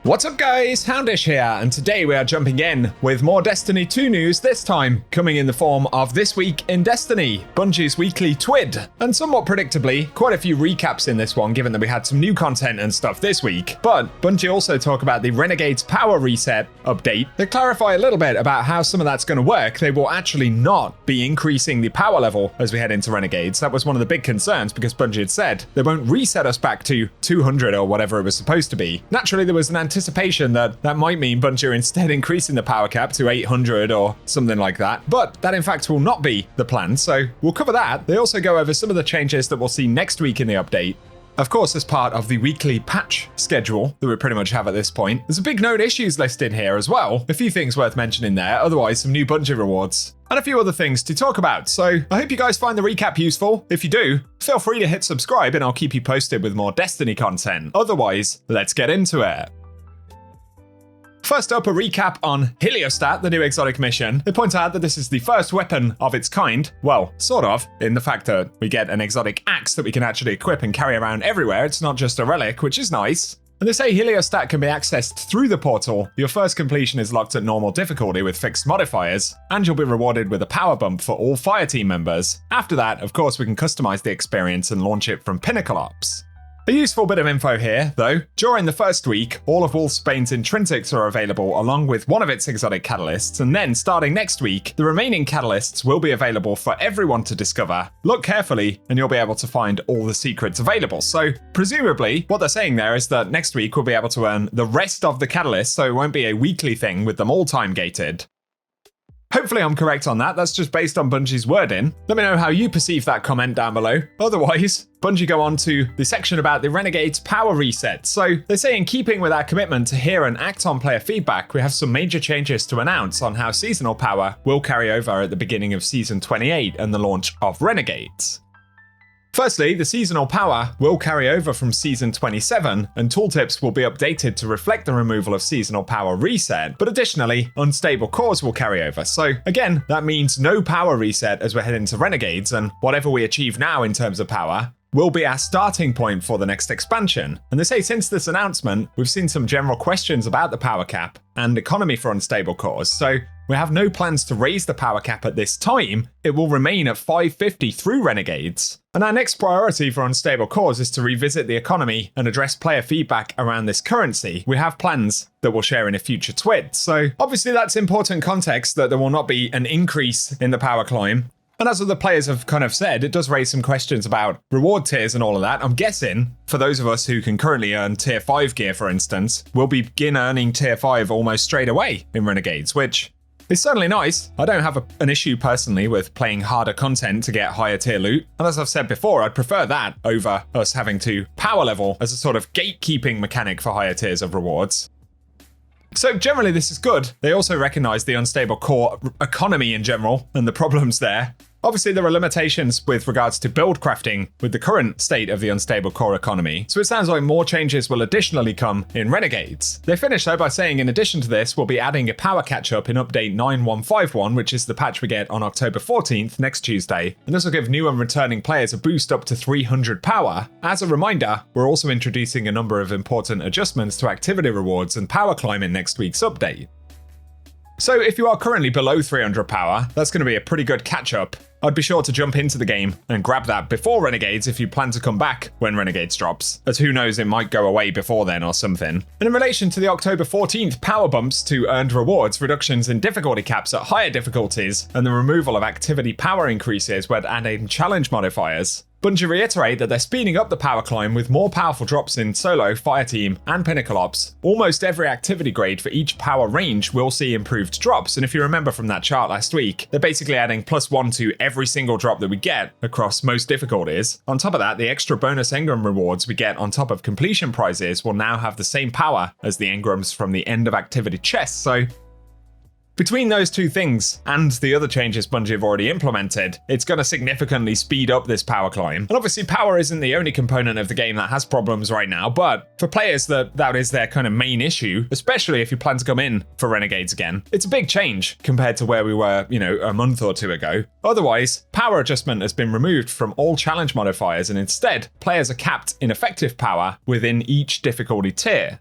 What's up guys, Houndish here, and today we are jumping in with more Destiny 2 news, this time coming in the form of This Week in Destiny, Bungie's weekly TWID, and somewhat predictably, quite a few recaps in this one given that we had some new content and stuff this week. But Bungie also talk about the Renegades power reset update. They clarify a little bit about how some of that's going to work. They will actually not be increasing the power level as we head into Renegades. That was one of the big concerns because Bungie had said they won't reset us back to 200 or whatever it was supposed to be. Naturally, there was an anticipation that might mean Bungie are instead increasing the power cap to 800 or something like that, but that in fact will not be the plan, so we'll cover that. They also go over some of the changes that we'll see next week in the update. Of course, as part of the weekly patch schedule that we pretty much have at this point, there's a big known issues listed here as well. A few things worth mentioning there, otherwise some new Bungie rewards, and a few other things to talk about. So I hope you guys find the recap useful. If you do, feel free to hit subscribe and I'll keep you posted with more Destiny content. Otherwise, let's get into it. First up, a recap on Heliostat, the new exotic mission. They point out that this is the first weapon of its kind. Well, sort of, in the fact that we get an exotic axe that we can actually equip and carry around everywhere. It's not just a relic, which is nice. And they say Heliostat can be accessed through the portal. Your first completion is locked at normal difficulty with fixed modifiers, and you'll be rewarded with a power bump for all fire team members. After that, of course, we can customize the experience and launch it from Pinnacle Ops. A useful bit of info here, though. During the first week, all of Wolfsbane's intrinsics are available along with one of its exotic catalysts, and then starting next week, the remaining catalysts will be available for everyone to discover. Look carefully, and you'll be able to find all the secrets available. So, presumably, what they're saying there is that next week we'll be able to earn the rest of the catalysts, so it won't be a weekly thing with them all time gated. Hopefully I'm correct on that, that's just based on Bungie's wording. Let me know how you perceive that comment down below. Otherwise, Bungie go on to the section about the Renegades power reset. So they say in keeping with our commitment to hear and act on player feedback, we have some major changes to announce on how seasonal power will carry over at the beginning of Season 28 and the launch of Renegades. Firstly, the seasonal power will carry over from Season 27, and tooltips will be updated to reflect the removal of seasonal power reset, but additionally, unstable cores will carry over. So again, that means no power reset as we head into Renegades, and whatever we achieve now in terms of power will be our starting point for the next expansion. And they say since this announcement, we've seen some general questions about the power cap and economy for unstable cores, so we have no plans to raise the power cap at this time. It will remain at 550 through Renegades. And our next priority for unstable cores is to revisit the economy and address player feedback around this currency. We have plans that we'll share in a future TWID. So obviously that's important context that there will not be an increase in the power climb. And as other players have kind of said, it does raise some questions about reward tiers and all of that. I'm guessing, for those of us who can currently earn tier 5 gear, for instance, we'll begin earning tier 5 almost straight away in Renegades, which is certainly nice. I don't have an issue personally with playing harder content to get higher tier loot. And as I've said before, I'd prefer that over us having to power level as a sort of gatekeeping mechanic for higher tiers of rewards. So generally this is good. They also recognize the unstable core economy in general and the problems there. Obviously, there are limitations with regards to build crafting with the current state of the unstable core economy, so it sounds like more changes will additionally come in Renegades. They finish though by saying in addition to this, we'll be adding a power catch-up in update 9151, which is the patch we get on October 14th, next Tuesday, and this will give new and returning players a boost up to 300 power. As a reminder, we're also introducing a number of important adjustments to activity rewards and power climb in next week's update. So if you are currently below 300 power, that's going to be a pretty good catch-up. I'd be sure to jump into the game and grab that before Renegades if you plan to come back when Renegades drops, as who knows, it might go away before then or something. And in relation to the October 14th power bumps to earned rewards, reductions in difficulty caps at higher difficulties, and the removal of activity power increases when adding challenge modifiers, Bungie reiterate that they're speeding up the power climb with more powerful drops in solo, fireteam, and Pinnacle Ops. Almost every activity grade for each power range will see improved drops, and if you remember from that chart last week, they're basically adding +1 to every single drop that we get across most difficulties. On top of that, the extra bonus engram rewards we get on top of completion prizes will now have the same power as the engrams from the end of activity chests, so between those two things and the other changes Bungie have already implemented, it's going to significantly speed up this power climb. And obviously power isn't the only component of the game that has problems right now, but for players that is their kind of main issue, especially if you plan to come in for Renegades again, it's a big change compared to where we were, a month or two ago. Otherwise, power adjustment has been removed from all challenge modifiers, and instead, players are capped in effective power within each difficulty tier.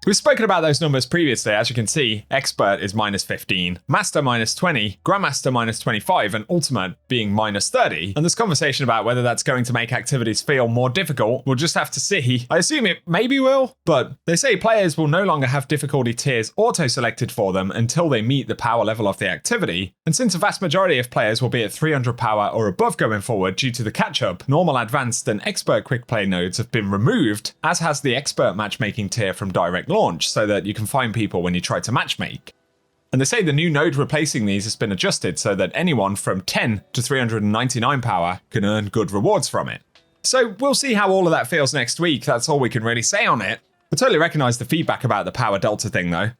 We've spoken about those numbers previously. As you can see, Expert is -15, Master -20, Grandmaster -25, and Ultimate being -30. And this conversation about whether that's going to make activities feel more difficult, we'll just have to see. I assume it maybe will, but they say players will no longer have difficulty tiers auto-selected for them until they meet the power level of the activity. And since a vast majority of players will be at 300 power or above going forward due to the catch-up, normal, advanced, and expert quick play nodes have been removed, as has the expert matchmaking tier from direct launch, so that you can find people when you try to matchmake. And they say the new node replacing these has been adjusted so that anyone from 10 to 399 power can earn good rewards from it. So we'll see how all of that feels next week. That's all we can really say on it. I totally recognise the feedback about the power delta thing though.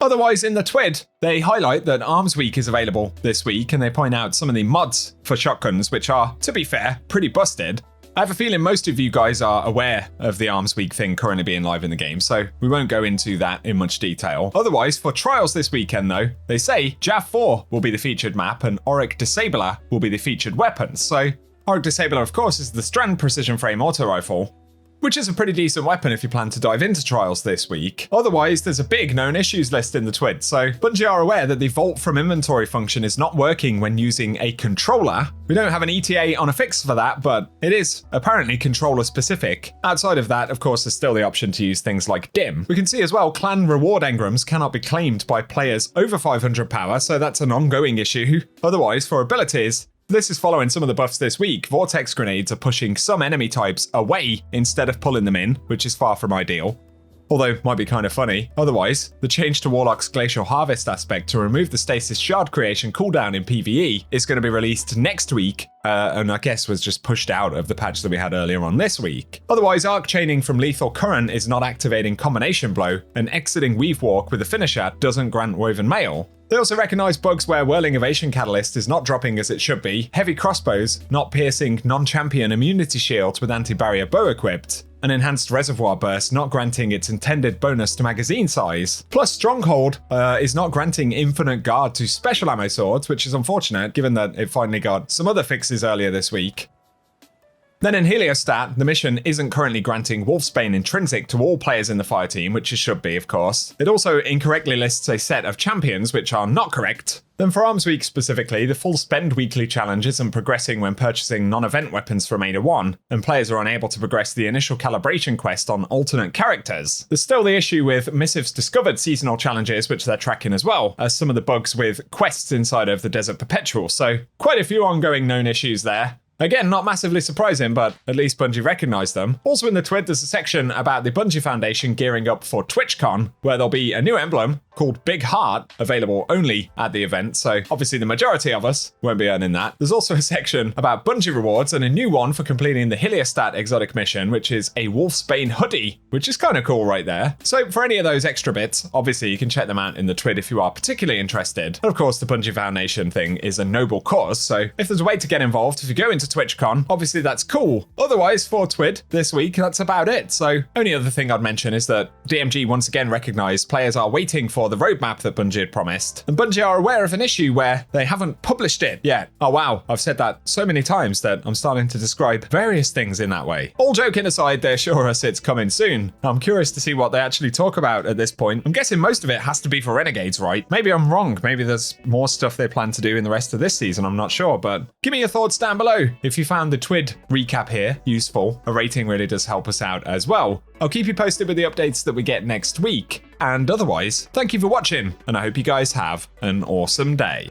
Otherwise, in the TWID, they highlight that Arms Week is available this week, and they point out some of the mods for shotguns, which are, to be fair, pretty busted. I have a feeling most of you guys are aware of the Arms Week thing currently being live in the game, so we won't go into that in much detail. Otherwise, for trials this weekend though, they say JAV4 will be the featured map and Auric Disabler will be the featured weapon. So Auric Disabler, of course, is the Strand Precision Frame Auto Rifle, which is a pretty decent weapon if you plan to dive into trials this week. Otherwise, there's a big known issues list in the TWID, so Bungie are aware that the Vault from Inventory function is not working when using a controller. We don't have an ETA on a fix for that, but it is apparently controller specific. Outside of that, of course, there's still the option to use things like DIM. We can see as well, clan reward engrams cannot be claimed by players over 500 power, so that's an ongoing issue. Otherwise, for abilities, this is following some of the buffs this week. Vortex grenades are pushing some enemy types away instead of pulling them in, which is far from ideal. Although, might be kind of funny. Otherwise, the change to Warlock's Glacial Harvest aspect to remove the Stasis Shard creation cooldown in PvE is going to be released next week, and I guess was just pushed out of the patch that we had earlier on this week. Otherwise, arc chaining from Lethal Current is not activating Combination Blow, and exiting Weave Walk with a finisher doesn't grant Woven Mail. They also recognise bugs where Whirling Evasion Catalyst is not dropping as it should be, heavy crossbows not piercing non-champion immunity shields with anti-barrier bow equipped, an enhanced reservoir burst not granting its intended bonus to magazine size. Plus Stronghold is not granting infinite guard to special ammo swords, which is unfortunate given that it finally got some other fixes earlier this week. Then in Heliostat, the mission isn't currently granting Wolfsbane Intrinsic to all players in the fire team, which it should be, of course. It also incorrectly lists a set of champions, which are not correct. Then for Arms Week specifically, the full spend weekly challenge isn't progressing when purchasing non-event weapons from Ada 1, and players are unable to progress the initial calibration quest on alternate characters. There's still the issue with Missives Discovered seasonal challenges, which they're tracking as well, as some of the bugs with quests inside of the Desert Perpetual, so quite a few ongoing known issues there. Again, not massively surprising, but at least Bungie recognised them. Also in the TWID, there's a section about the Bungie Foundation gearing up for TwitchCon, where there'll be a new emblem called Big Heart, available only at the event, so obviously the majority of us won't be earning that. There's also a section about Bungie rewards and a new one for completing the Heliostat exotic mission, which is a Wolfsbane hoodie, which is kind of cool right there. So for any of those extra bits, obviously you can check them out in the TWID if you are particularly interested. And of course, the Bungie Foundation thing is a noble cause, so if there's a way to get involved, if you go into TwitchCon, obviously that's cool. Otherwise, for TWID this week, that's about it. So only other thing I'd mention is that DMG once again recognised players are waiting for the roadmap that Bungie had promised, and Bungie are aware of an issue where they haven't published it yet. Oh wow, I've said that so many times that I'm starting to describe various things in that way. All joking aside, they assure us it's coming soon. I'm curious to see what they actually talk about at this point. I'm guessing most of it has to be for Renegades, right? Maybe I'm wrong. Maybe there's more stuff they plan to do in the rest of this season, I'm not sure, but give me your thoughts down below. If you found the TWID recap here useful, a rating really does help us out as well. I'll keep you posted with the updates that we get next week. And otherwise, thank you for watching, and I hope you guys have an awesome day.